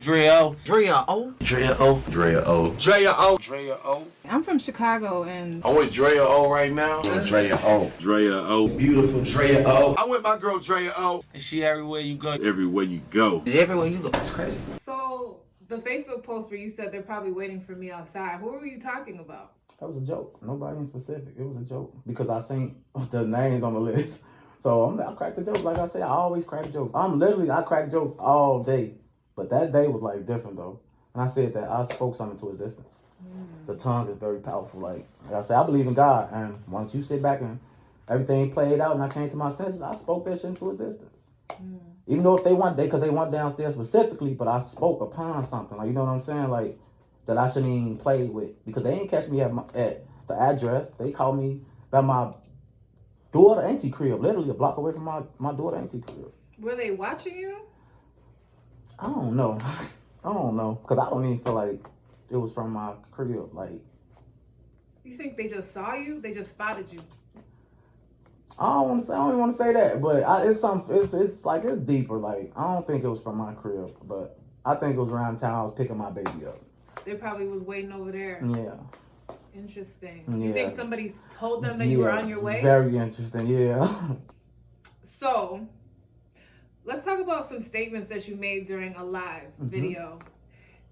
Drea. Drea O. Drea O. Drea O. Drea O. Drea O. I'm from Chicago and I'm with Drea O right now. Drea O. Drea O. Beautiful Drea O. I'm with my girl Drea O. And she everywhere you go. Everywhere you go. Everywhere you go. It's crazy. so the Facebook post where you said they're probably waiting for me outside. Who were you talking about? That was a joke. Nobody in specific. It was a joke because I seen the names on the list. So I cracked the jokes. Like I said, I always crack jokes. I crack jokes all day. But that day was like different though. And I said that I spoke something to existence. The tongue is very powerful. Like I said, I believe in God. And once you sit back and everything played out and I came to my senses, I spoke that shit into existence. Even though if they want, because they went downstairs specifically, but I spoke upon something. Like, you know what I'm saying? Like, that I shouldn't even play with. Because they ain't catch me at the address. They called me by my daughter auntie crib. Literally a block away from my daughter auntie crib. Were they watching you? I don't know. I don't know. Because I don't even feel like it was from my crib. Like, You think they just saw you? They just spotted you? I don't even want to say that, but it's deeper. Like, I don't think it was from my crib, but I think it was around town. I was picking my baby up. They probably was waiting over there. Yeah. Interesting. Yeah. You think somebody told them that you were on your way? Very interesting, yeah. So, let's talk about some statements that you made during a live video.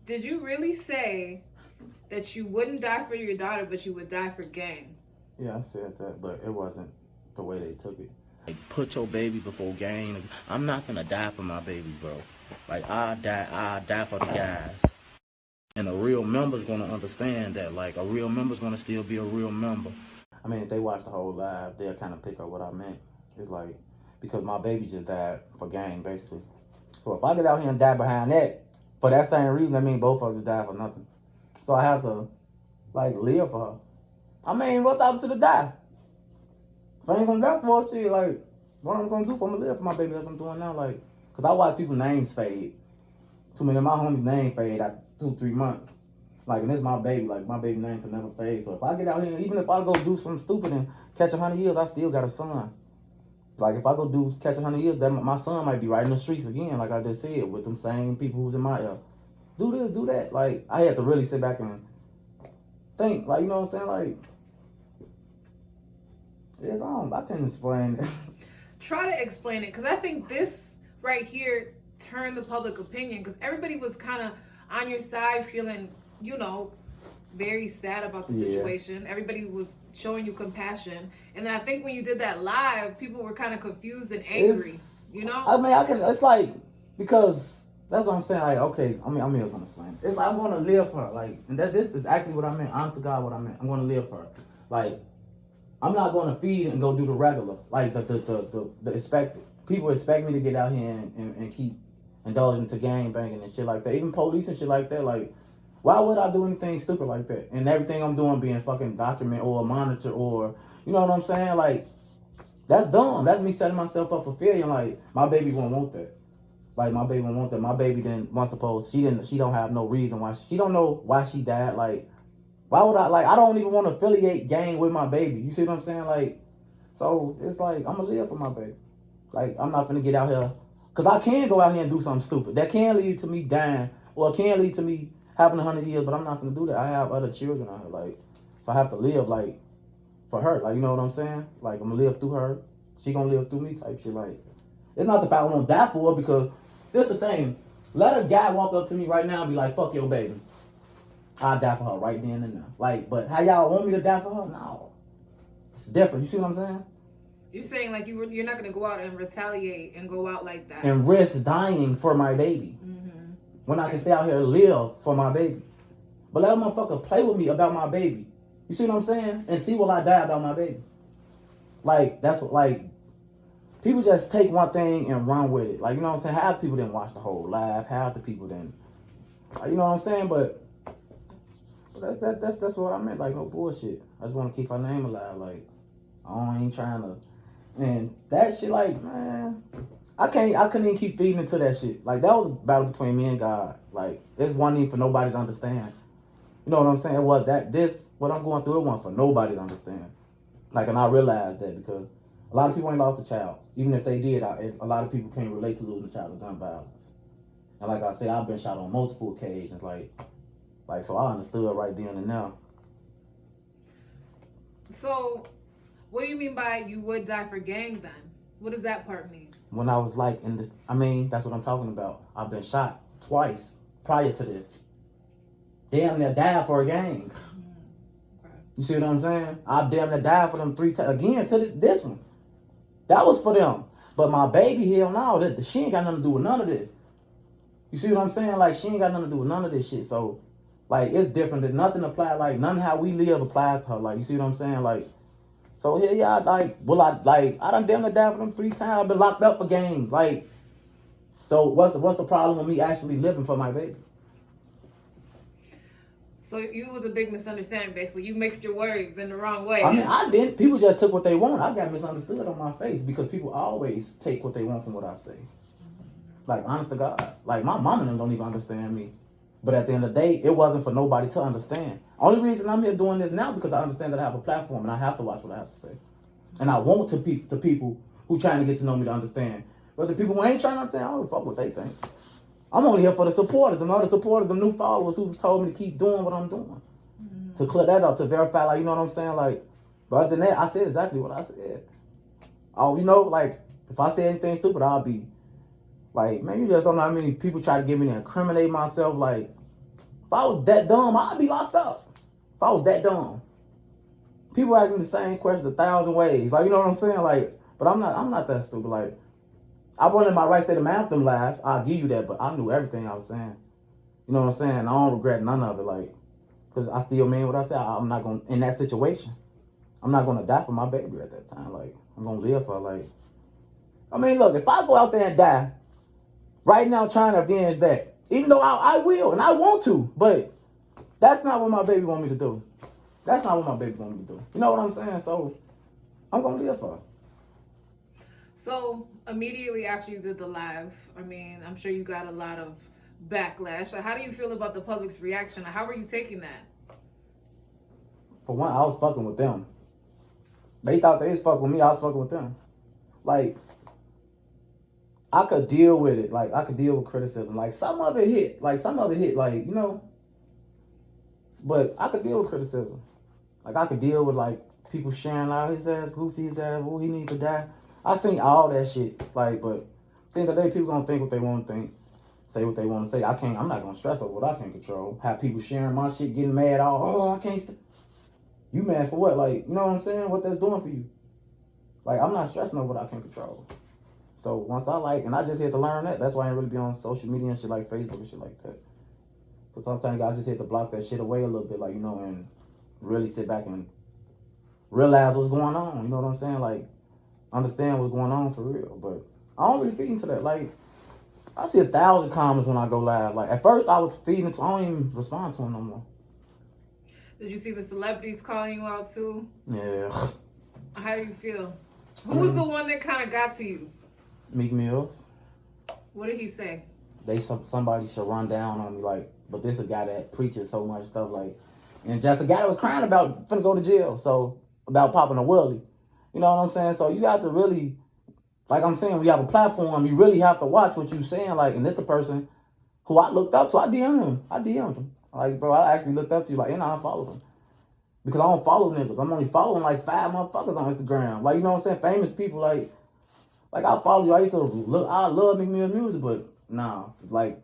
Did you really say that you wouldn't die for your daughter, but you would die for gang? Yeah, I said that, but it wasn't the way they took it. Like, put your baby before gang. I'm not gonna die for my baby, bro. Like, I die for the guys. And a real member's gonna understand that. Like, a real member's gonna still be a real member. I mean, if they watch the whole live, they'll kind of pick up what I meant. It's like, because my baby just died for gang, basically. So if I get out here and die behind that, for that same reason, I mean, both of us died for nothing. So I have to, like, live for her. I mean, what's the opposite of die? If I ain't gonna die for her, shit, like, what I'm gonna do if I'm gonna live for my baby as I'm doing now? Like, because I watch people's names fade. Too many of my homies' names fade after 2-3 months. Like, and this is my baby. Like, my baby name can never fade. So if I get out here, even if I go do something stupid and catch 100 years, I still got a son. Like, if I go catch 100 years, that my son might be right in the streets again, like I just said, with them same people who's in my ear. Do this, do that. Like, I had to really sit back and think. Like, you know what I'm saying? Like, I can't explain it. Try to explain it, because I think this right here turned the public opinion, because everybody was kind of on your side feeling, very sad about the situation. Everybody was showing you compassion. And then I think when you did that live, people were kind of confused and angry, I mean, it's like, because that's what I'm saying. Like, okay, I'm just going to explain. It's like, I'm going to live for her. Like, and this is actually what I meant. Honest to God, what I meant. I'm going to live for her. Like, I'm not going to feed and go do the regular, like the expected. People expect me to get out here and keep indulging to gang banging and shit like that. Even police and shit like that. Like, why would I do anything stupid like that? And everything I'm doing being fucking documented or monitored or, you know what I'm saying? Like, that's dumb. That's me setting myself up for failure. Like, my baby won't want that. Like, my baby won't want that. My baby didn't, once suppose, she don't have no reason why, she don't know why she died. Like, why would I don't even want to affiliate gang with my baby. You see what I'm saying? Like, so it's like, I'm going to live for my baby. Like, I'm not going to get out here. Because I can go out here and do something stupid. That can lead to me dying. Or it can lead to me having 100 years. But I'm not going to do that. I have other children out here. Like, so I have to live, like, for her. Like, you know what I'm saying? Like, I'm going to live through her. She going to live through me type shit. Like, it's not the fact I won't die for her, because this the thing. Let a guy walk up to me right now and be like, fuck your baby. I'll die for her right then and now. Like, but how y'all want me to die for her? No. It's different. You see what I'm saying? You're saying, like, you're not going to go out and retaliate and go out like that. And risk dying for my baby. When I can stay out here and live for my baby. But let a motherfucker play with me about my baby. You see what I'm saying? And see will I die about my baby. Like, that's what, like, people just take one thing and run with it. Like, you know what I'm saying? Half the people didn't watch the whole live. Half the people didn't. Like, you know what I'm saying? But that's what I meant. Like, no bullshit. I just want to keep her name alive. Like, I ain't trying to. And that shit, like, man, I couldn't even keep feeding into that shit. Like, that was a battle between me and God. Like, it's one thing for nobody to understand. You know what I'm saying? What I'm going through, it wasn't for nobody to understand. Like, and I realized that because a lot of people ain't lost a child. Even if they did, a lot of people can't relate to losing a child to gun violence. And like I said, I've been shot on multiple occasions. Like so I understood right then and now. So, what do you mean by you would die for gang then? What does that part mean? When I was like in this, I mean, that's what I'm talking about. I've been shot twice prior to this. Damn near died for a gang. Okay. You see what I'm saying? I damn near died for them 3 times. Again, to this one. That was for them. But my baby, hell no, she ain't got nothing to do with none of this. You see what I'm saying? Like, she ain't got nothing to do with none of this shit. So, like, it's different. That nothing applies. Like, none of how we live applies to her. Like, you see what I'm saying? Like, so yeah, I done damn near died for them 3 times. I've been locked up for gang. Like, so what's the problem with me actually living for my baby? So you was a big misunderstanding, basically. You mixed your words in the wrong way. I mean, I didn't. People just took what they want. I got misunderstood on my face because people always take what they want from what I say. Like, honest to God. Like, my mom and them don't even understand me. But at the end of the day, it wasn't for nobody to understand. Only reason I'm here doing this now because I understand that I have a platform and I have to watch what I have to say. And I want the people who trying to get to know me to understand. But the people who ain't trying to understand, I don't fuck what they think. I'm only here for the supporters, the new followers who told me to keep doing what I'm doing. Mm-hmm. To clear that up, to verify, like, you know what I'm saying? Like, but other than that, I said exactly what I said. Oh, you know, like, if I say anything stupid, I'll be like, man, you just don't know how many people try to get me to incriminate myself. Like, if I was that dumb, I'd be locked up. If I was that dumb. People ask me the same question 1,000 ways. Like, you know what I'm saying? Like, but I'm not that stupid. Like, I wasn't in my right state of mind them lives. I'll give you that, but I knew everything I was saying. You know what I'm saying? I don't regret none of it, like, because I still mean what I said. I'm not going to, in that situation, I'm not going to die for my baby at that time. Like, I'm going to live for, like, I mean, look, if I go out there and die, right now trying to avenge that, even though I will, and I want to, but that's not what my baby want me to do. That's not what my baby want me to do. You know what I'm saying? So, I'm going to live for her. So, immediately after you did the live, I mean, I'm sure you got a lot of backlash. How do you feel about the public's reaction? How were you taking that? For one, I was fucking with them. They thought they was fucking with me. I was fucking with them. Like, I could deal with it. Like, I could deal with criticism. Like, some of it hit. Like, you know. But I could deal with criticism. Like, I could deal with, like, people sharing out his ass, goofy his ass, he need to die. I seen all that shit. Like, but at the end of the day, people gonna think what they want to think. Say what they want to say. I'm not gonna stress over what I can't control. Have people sharing my shit, getting mad, I can't you mad for what? Like, you know what I'm saying? What that's doing for you. Like, I'm not stressing over what I can't control. So once and I just had to learn that. That's why I ain't really be on social media and shit like Facebook and shit like that. Because sometimes I just had to block that shit away a little bit, like, you know, and really sit back and realize what's going on. You know what I'm saying? Like, understand what's going on for real. But I don't really feed into that. Like, I see 1,000 comments when I go live. Like, at first I was feeding into, I don't even respond to them no more. Did you see the celebrities calling you out too? Yeah. How do you feel? Who was the one that kind of got to you? Meek Mills. What did he say? Somebody should run down on me, like, but this a guy that preaches so much stuff, like, and just a guy that was crying about finna go to jail, so, about popping a willie. You know what I'm saying? So you have to really, like I'm saying, we have a platform, you really have to watch what you saying, like, and this a person who I looked up to. I DM'd him. Like, bro, I actually looked up to you, like, and I unfollowed him. Because I don't follow niggas. I'm only following, like, 5 motherfuckers on Instagram. Like, you know what I'm saying? Famous people, like I follow you. I love Meek Mill's music, but nah, like,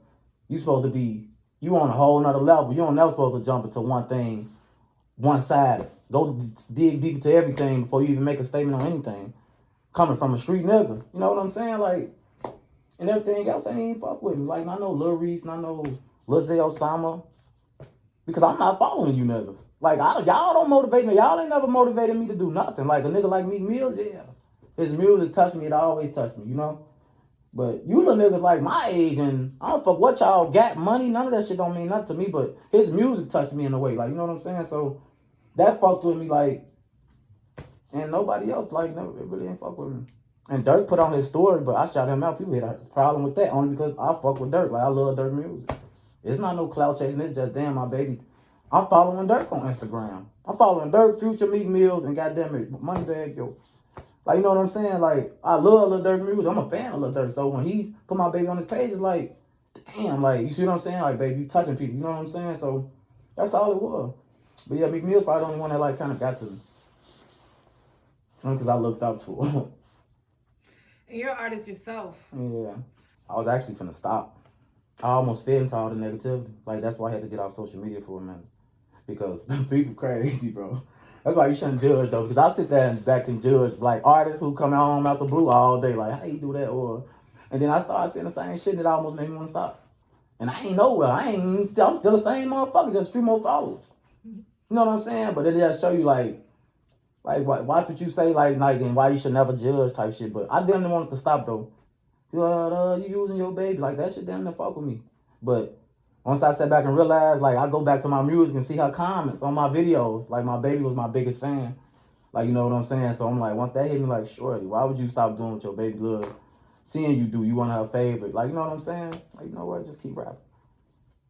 you supposed to be, you on a whole nother level. You don't never supposed to jump into one thing, one side. Go dig deep into everything before you even make a statement on anything. Coming from a street nigga. You know what I'm saying? Like, and everything else ain't even fuck with me. Like, I know Lil Reese, and I know Lil Zay Osama. Because I'm not following you niggas. Like, y'all don't motivate me. Y'all ain't never motivated me to do nothing. Like, a nigga like Meek Mills, yeah. His music touched me. It always touched me, you know? But you little niggas like my age, and I don't fuck what y'all got money. None of that shit don't mean nothing to me, but his music touched me in a way. Like, you know what I'm saying? So, that fucked with me, like, and nobody else, like, never, it really ain't fuck with me. And Dirk put on his story, but I shout him out. People had a problem with that only because I fuck with Dirk. Like, I love Dirk music. It's not no clout chasing. It's just, damn, my baby. I'm following Dirk on Instagram. I'm following Dirk, Future, Meek Mills, and goddamn it, Moneybagg Yo. Like, you know what I'm saying? Like, I love Lil Durk music. I'm a fan of Lil Durk. So when he put my baby on his page, it's like, damn, like, you see what I'm saying? Like, baby, you touching people, you know what I'm saying? So that's all it was. But yeah, McMill's probably the only one that like kind of got to me. Because I looked up to her. And you're an artist yourself. Yeah. I was actually finna stop. I almost fell into all the negativity. Like, that's why I had to get off social media for a minute. Because people crazy, bro. That's why you shouldn't judge, though. Because I sit there and back and judge, like, artists who come home out the blue all day. Like, how you do that? And then I started saying the same shit that almost made me want to stop. And I ain't nowhere. I'm still the same motherfucker, just a few more followers. You know what I'm saying? But it just show you, like watch what you say, like, and why you should never judge type shit. But I damn near wanted to stop, though. You using your baby. Like, that shit damn near fuck with me. But once I sat back and realized, like, I go back to my music and see her comments on my videos. Like, my baby was my biggest fan. Like, you know what I'm saying? So I'm like, once that hit me, like, shorty, why would you stop doing what your baby love? Seeing you do, you want her favorite. Like, you know what I'm saying? Like, you know what? Just keep rapping.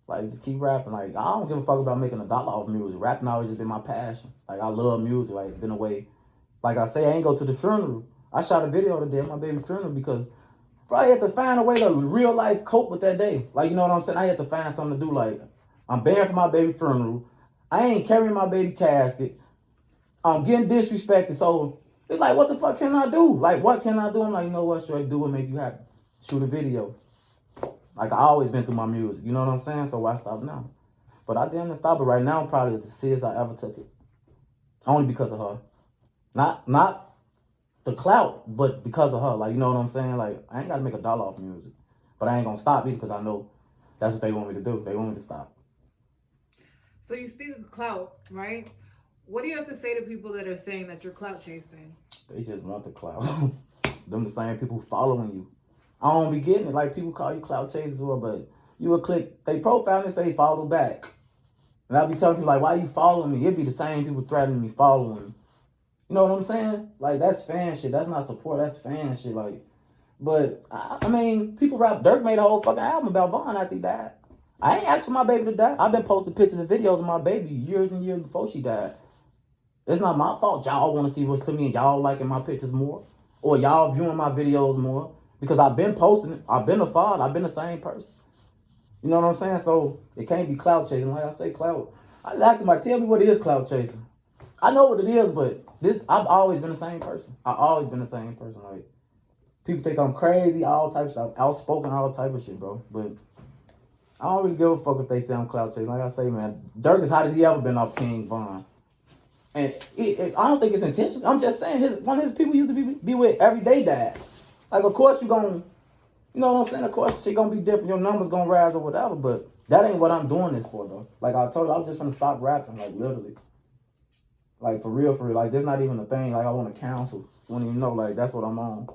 Like, just keep rapping. Like, I don't give a fuck about making $1 off music. Rapping always just been my passion. Like, I love music. Like, it's been a way. Like I say, I ain't go to the funeral. I shot a video today at my baby's funeral because probably had to find a way to real life cope with that day. Like, you know what I'm saying? I had to find something to do. Like, I'm bearing for my baby funeral. I ain't carrying my baby casket. I'm getting disrespected. So it's like, what the fuck can I do? Like, what can I do? I'm like, you know what? Should I do what make you happy? Shoot a video. Like, I always been through my music. You know what I'm saying? So why stop now? But I didn't stop it right now. Probably the serious I ever took it. Only because of her. Not the clout, but because of her. Like, you know what I'm saying? Like, I ain't got to make $1 off music. But I ain't going to stop either because I know that's what they want me to do. They want me to stop. So you speak of clout, right? What do you have to say to people that are saying that you're clout chasing? They just want the clout. Them the same people following you. I don't be getting it. Like, people call you clout chasers, but you would click they profile and say follow back. And I'll be telling people, like, why you following me? It'd be the same people threatening me, following me. You know what I'm saying? Like, that's fan shit. That's not support. That's fan shit. Like, but, I mean, people rap. Dirk made a whole fucking album about Vaughn after he died. I ain't asked for my baby to die. I've been posting pictures and videos of my baby years and years before she died. It's not my fault y'all want to see what's to me and y'all liking my pictures more. Or y'all viewing my videos more. Because I've been posting it. I've been a father. I've been the same person. You know what I'm saying? So, it can't be clout chasing. Like I say, clout. I just asked somebody, tell me what is clout chasing. I know what it is, but I've always been the same person. I've always been the same person. Like, people think I'm crazy, all types of stuff, outspoken, all type of shit, bro. But I don't really give a fuck if they say I'm clout chasing. Like I say, man, Dirk is hot as he ever been off King Von. And I don't think it's intentional. I'm just saying, one of his people used to be with every day died. Like, of course you gonna, you know what I'm saying? Of course shit gonna be different. Your numbers gonna rise or whatever. But that ain't what I'm doing this for, though. Like I told you, I'm just gonna stop rapping, like literally. Like, for real. Like, there's not even a thing. Like, I want to counsel. When you know, like, that's what I'm on.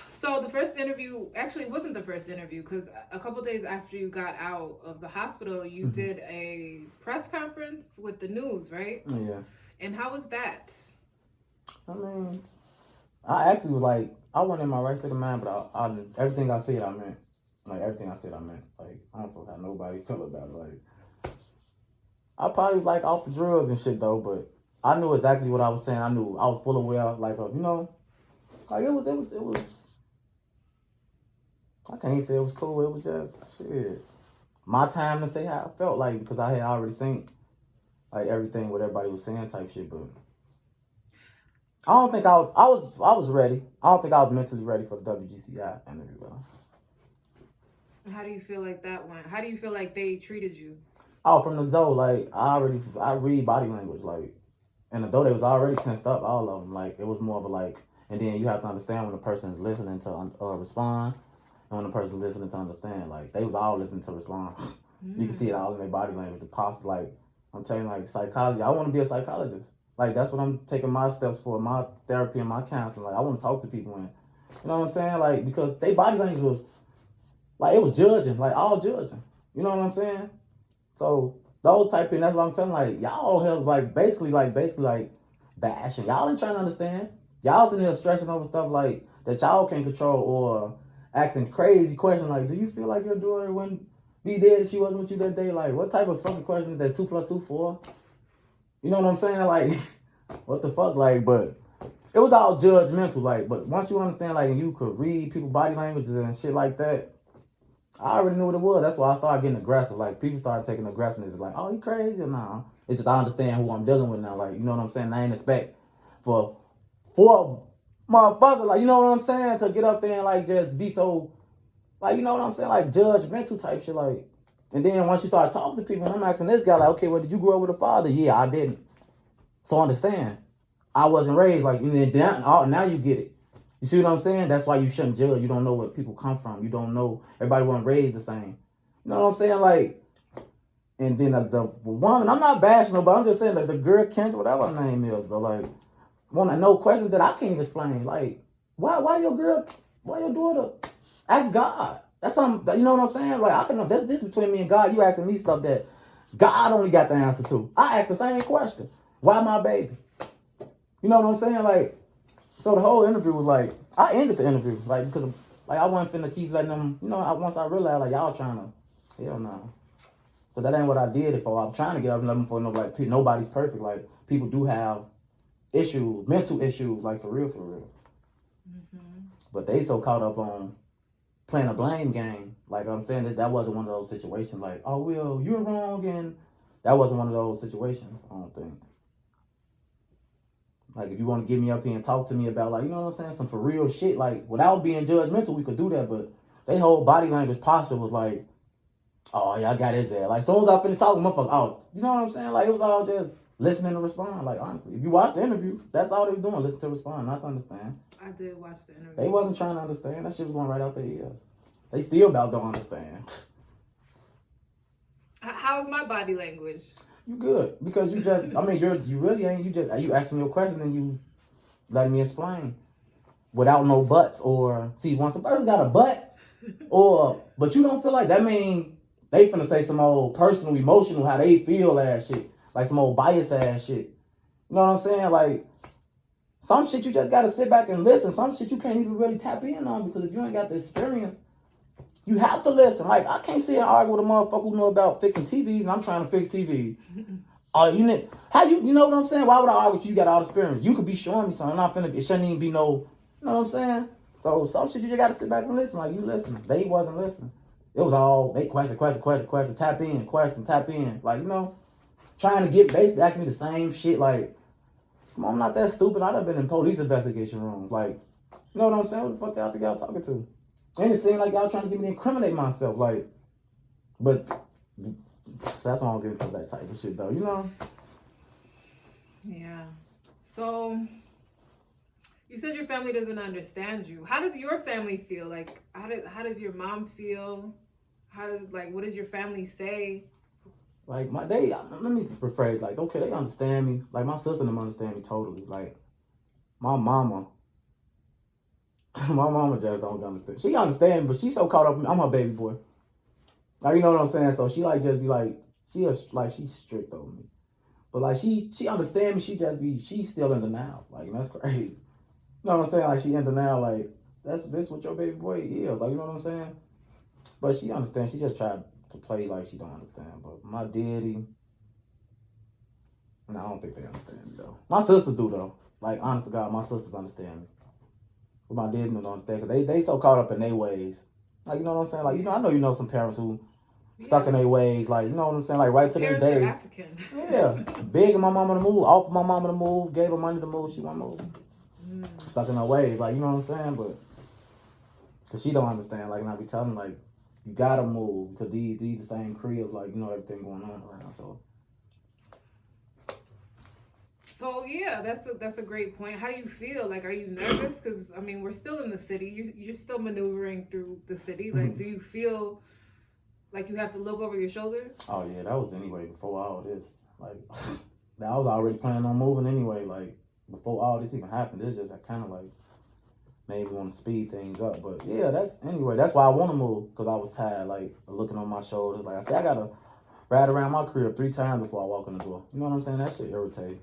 So the first interview, actually, it wasn't the first interview, because a couple days after you got out of the hospital, you did a press conference with the news, right? Yeah. And how was that? I mean, I actually was like, I wasn't in my right state of mind, but I everything I said, I meant. Like, everything I said, I meant. Like, I don't know how nobody feel about it. Like, I probably was like off the drugs and shit though, but I knew exactly what I was saying. I knew I was full aware, like, you know, like it was. I can't say it was cool. It was just shit. My time to say how I felt, like, because I had already seen like everything what everybody was saying type shit. But I don't think I was ready. I don't think I was mentally ready for the WGCI interview though. How do you feel like that went? How do you feel like they treated you? Oh, from the door, like, I read body language, like, and the door, they was already tensed up, all of them, like, it was more of a, like, and then you have to understand when the person is listening to respond, and when the person is listening to understand, like, they was all listening to respond. You can see it all in their body language, the posture, like, I'm telling you, like, psychology, I want to be a psychologist, like, that's what I'm taking my steps for, my therapy and my counseling, like, I want to talk to people, and, you know what I'm saying, like, because their body language was, like, it was judging, like, all judging, you know what I'm saying? So those type of, that's what I'm telling, like, y'all have like basically bashing. Y'all ain't trying to understand. Y'all sitting here stressing over stuff like that y'all can't control or asking crazy questions like, do you feel like your daughter wouldn't be dead if she wasn't with you that day? Like, what type of fucking question is that 2 + 2 4? You know what I'm saying? Like, what the fuck? Like, but it was all judgmental. Like, but once you understand, like, and you could read people's body languages and shit like that, I already knew what it was. That's why I started getting aggressive. Like, people started taking aggressiveness. It's like, oh, you crazy or nah? It's just I understand who I'm dealing with now. Like, you know what I'm saying? I ain't expect for motherfucker, like, you know what I'm saying? To get up there and, like, just be so, like, you know what I'm saying? Like, judgmental type shit. Like, and then once you start talking to people, I'm asking this guy, like, okay, well, did you grow up with a father? Yeah, I didn't. So understand. I wasn't raised like, and then now you get it. You see what I'm saying? That's why you shouldn't judge. You don't know where people come from. You don't know. Everybody wasn't raised the same. You know what I'm saying? Like, and then the woman, I'm not bashing her, but I'm just saying, like, the girl, Kendra, whatever her name is, bro, like, want to know questions that I can't even explain. Like, why your daughter ask God? That's something, you know what I'm saying? Like, I can know, this between me and God. You asking me stuff that God only got the answer to. I ask the same question. Why my baby? You know what I'm saying? Like, so the whole interview was like, I ended the interview, like, because, like, I wasn't finna keep letting them, you know, once I realized, like, y'all trying to, hell no. Because that ain't what I did it for. I'm trying to get up and let them for, like, nobody's perfect. Like, people do have issues, mental issues, like, for real. Mm-hmm. But they so caught up on playing a blame game. Like, I'm saying that wasn't one of those situations, like, oh, Will, you're wrong, and that wasn't one of those situations, I don't think. Like, if you want to get me up here and talk to me about, like, you know what I'm saying, some for real shit, like, without being judgmental, we could do that, but they whole body language posture was like, oh, yeah, I got his ass. Like, as soon as I finished talking, motherfucker, oh, you know what I'm saying? Like, it was all just listening to respond. Like, honestly, if you watch the interview, that's all they were doing, listen to respond, not to understand. I did watch the interview. They wasn't trying to understand. That shit was going right out their ears. They still about don't understand. How's my body language? You good. Because you just, I mean, you really ain't, you asking your question and you letting me explain. Without no buts or, see, once a person got a butt, but you don't feel like that mean they finna say some old personal, emotional, how they feel ass shit. Like some old bias ass shit. You know what I'm saying? Like, some shit you just gotta sit back and listen. Some shit you can't even really tap in on because if you ain't got the experience, you have to listen. Like, I can't sit and argue with a motherfucker who know about fixing TVs and I'm trying to fix TVs. You know what I'm saying? Why would I argue with you? You got all the experience. You could be showing me something. It shouldn't even be no, you know what I'm saying? So some shit you just gotta sit back and listen. Like, you listen. They wasn't listening. It was all, they question, tap in, question, tap in. Like, you know, trying to get, basically asking me the same shit. Like, come on, I'm not that stupid. I done been in police investigation rooms. Like, you know what I'm saying? What the fuck y'all think y'all talking to? And it seemed like y'all trying to get me to incriminate myself. Like, but that's why I don't get into that type of shit, though, you know? Yeah. So, you said your family doesn't understand you. How does your family feel? Like, how does your mom feel? What does your family say? Like, let me rephrase, like, okay, they understand me. Like, my sister them understand me totally. Like, my mama just don't understand. She understand, but she's so caught up. I'm her baby boy. Like, you know what I'm saying? So she, like, just be like, she's strict over me. But, like, she understand me. She's still in denial. Like, that's crazy. You know what I'm saying? Like, she in denial, like, this what your baby boy is. Like, you know what I'm saying? But she understands. She just tried to play like she don't understand. But my daddy, no, I don't think they understand me, though. My sisters do, though. Like, honest to God, my sisters understand me. But my daddy don't understand because they so caught up in their ways. Like, you know what I'm saying? Like, you know, I know you know some parents who stuck in their ways. Like, you know what I'm saying? Like, right to this day. Parents are African. Yeah. Begging my mama to move, offered my mama to move, gave her money to move. She won't move. Stuck in her ways. Like, you know what I'm saying? But, because she don't understand. Like, and I be telling her, like, you gotta move because these the same cribs, like, you know, everything going on around. So yeah, that's a great point. How do you feel? Like, are you nervous? Because I mean, we're still in the city. You're still maneuvering through the city. Like, do you feel like you have to look over your shoulder? Oh yeah, that was anyway before all this. Like, I was already planning on moving anyway. Like, before all this even happened, it's just kind of like made me want to speed things up. But yeah, that's why I want to move because I was tired, like, looking on my shoulders. Like I said, I gotta ride around my crib 3 times before I walk in the door. You know what I'm saying? That shit irritating.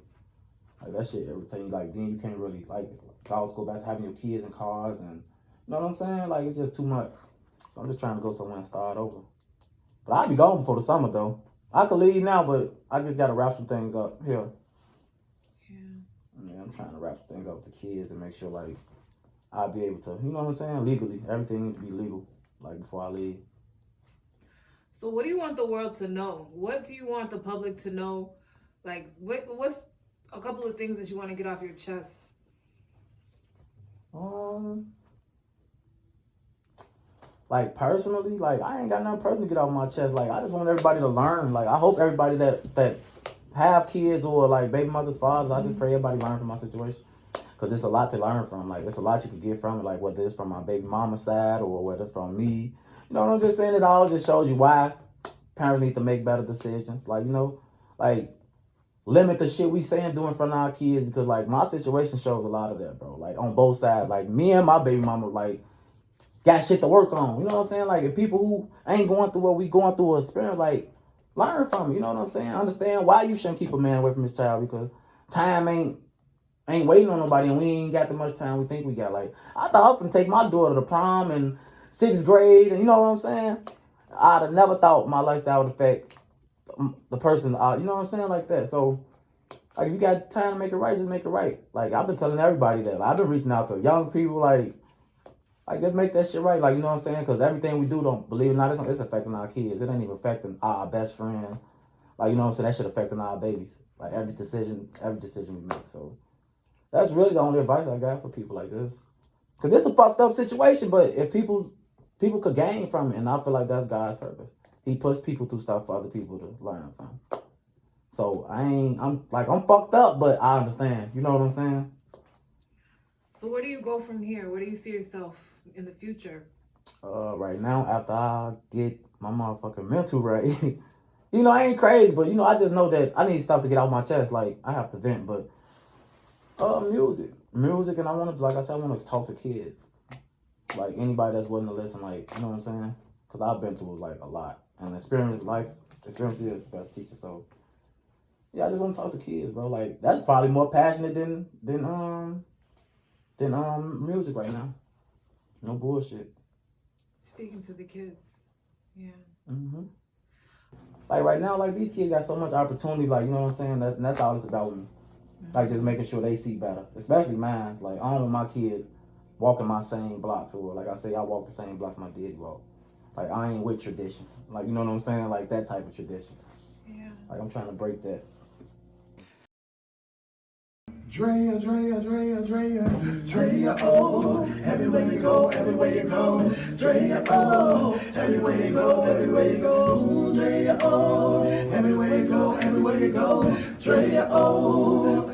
Like, that shit irritating. Like, then you can't really, like, dogs go back to having your kids in cars and, you know what I'm saying? Like, it's just too much. So I'm just trying to go somewhere and start over. But I'll be gone before the summer, though. I could leave now, but I just gotta wrap some things up here. Yeah, I'm trying to wrap some things up with the kids and make sure, like, I'll be able to, you know what I'm saying? Legally. Everything needs to be legal, like, before I leave. So what do you want the world to know? What do you want the public to know? Like, what's a couple of things that you want to get off your chest? Like personally, like I ain't got nothing personal to get off my chest. Like I just want everybody to learn. Like I hope everybody that have kids or like baby mothers, fathers, I just pray everybody learn from my situation. Cause it's a lot to learn from. Like it's a lot you could get from it. Like whether it's from my baby mama's side or whether it's from me. You know what I'm just saying? It all just shows you why parents need to make better decisions. Like, you know, like limit the shit we say and do in front of our kids, because like my situation shows a lot of that, bro. Like on both sides. Like me and my baby mama like got shit to work on. You know what I'm saying? Like if people who ain't going through what we going through or experience, like learn from it. You know what I'm saying? Understand why you shouldn't keep a man away from his child, because time ain't waiting on nobody, and we ain't got that much time we think we got. Like I thought I was gonna take my daughter to prom in 6th grade, and you know what I'm saying? I'd have never thought my lifestyle would affect the person. You know what I'm saying? Like that. So like if you got time to make it right, just make it right. Like I've been telling everybody that. Like, I've been reaching out to young people, like just make that shit right. Like, you know what I'm saying? Because everything we do, don't believe it or not, it's affecting our kids. It ain't even affecting our best friend. Like, you know what I'm saying? That shit affecting our babies. Like every decision we make. So that's really the only advice I got for people. Like this, because it's a fucked up situation. But if people could gain from it, and I feel like that's God's purpose. He puts people through stuff for other people to learn from. So I'm fucked up, but I understand. You know what I'm saying? So where do you go from here? Where do you see yourself in the future? Right now, after I get my motherfucking mental right, you know, I ain't crazy, but you know, I just know that I need stuff to get out my chest. Like I have to vent, but music, and I want to, like I said, I want to talk to kids, like anybody that's willing to listen. Like, you know what I'm saying? Because I've been through like a lot, and experience is the best teacher. So yeah, I just want to talk to kids, bro. Like that's probably more passionate than music right now. No bullshit. Speaking to the kids. Yeah. Mm-hmm. Like right now, like these kids got so much opportunity. Like, you know what I'm saying? That's all it's about with me. Like just making sure they see better, especially mine. Like I don't want my kids walking my same blocks, or like I say, I walk the same blocks my daddy walked. Like I ain't with tradition. Like, you know what I'm saying? Like that type of tradition. Yeah. Like I'm trying to break that. Drea, oh, everywhere you go, everywhere you go. Drea, oh, everywhere you go, everywhere you go. Ooh, Drea, oh, everywhere you go, everywhere you go. Drea, oh,